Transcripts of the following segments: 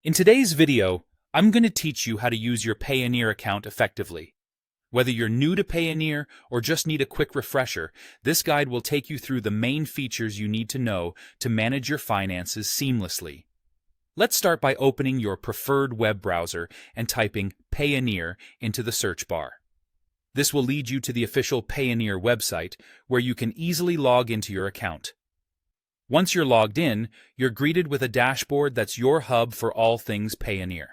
In today's video, I'm going to teach you how to use your Payoneer account effectively. Whether you're new to Payoneer or just need a quick refresher, this guide will take you through the main features you need to know to manage your finances seamlessly. Let's start by opening your preferred web browser and typing Payoneer into the search bar. This will lead you to the official Payoneer website, where you can easily log into your account. Once you're logged in, you're greeted with a dashboard that's your hub for all things Payoneer.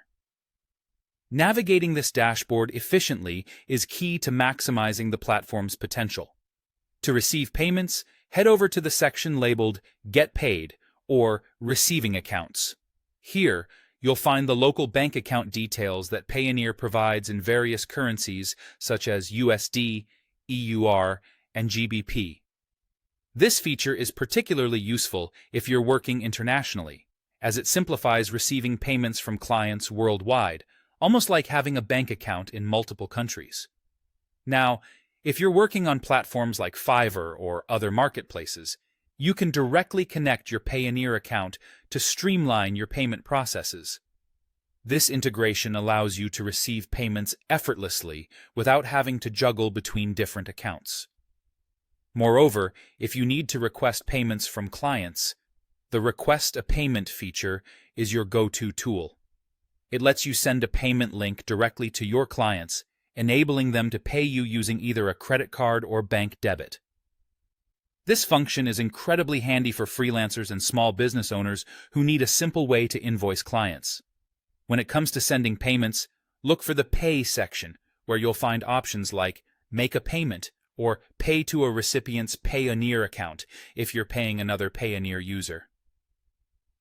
Navigating this dashboard efficiently is key to maximizing the platform's potential. To receive payments, head over to the section labeled Get Paid or Receiving Accounts. Here, you'll find the local bank account details that Payoneer provides in various currencies such as USD, EUR, and GBP. This feature is particularly useful if you're working internationally, as it simplifies receiving payments from clients worldwide, almost like having a bank account in multiple countries. Now, if you're working on platforms like Fiverr or other marketplaces, you can directly connect your Payoneer account to streamline your payment processes. This integration allows you to receive payments effortlessly without having to juggle between different accounts. Moreover, if you need to request payments from clients, the Request a Payment feature is your go-to tool. It lets you send a payment link directly to your clients, enabling them to pay you using either a credit card or bank debit. This function is incredibly handy for freelancers and small business owners who need a simple way to invoice clients. When it comes to sending payments, look for the Pay section, where you'll find options like Make a Payment or Pay to a recipient's Payoneer account if you're paying another Payoneer user.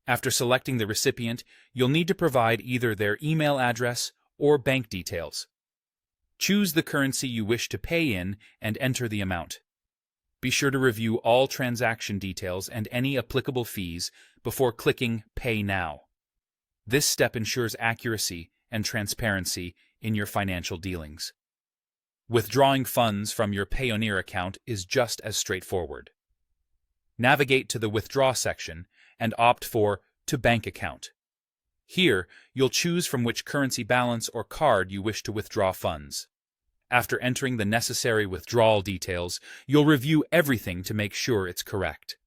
After selecting the recipient, you'll need to provide either their email address or bank details. Choose the currency you wish to pay in and enter the amount. Be sure to review all transaction details and any applicable fees before clicking Pay Now. This step ensures accuracy and transparency in your financial dealings. Withdrawing funds from your Payoneer account is just as straightforward. Navigate to the Withdraw section and opt for To Bank Account. Here, you'll choose from which currency balance or card you wish to withdraw funds. After entering the necessary withdrawal details, you'll review everything to make sure it's correct.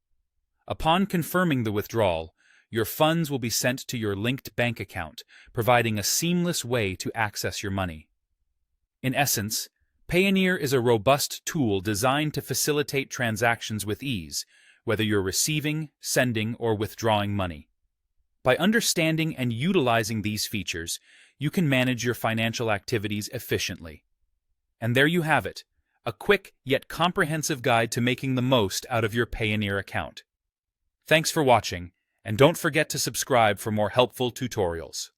Upon confirming the withdrawal, your funds will be sent to your linked bank account, providing a seamless way to access your money. In essence, Payoneer is a robust tool designed to facilitate transactions with ease, whether you're receiving, sending, or withdrawing money. By understanding and utilizing these features, you can manage your financial activities efficiently. And there you have it, a quick yet comprehensive guide to making the most out of your Payoneer account. Thanks for watching, and don't forget to subscribe for more helpful tutorials.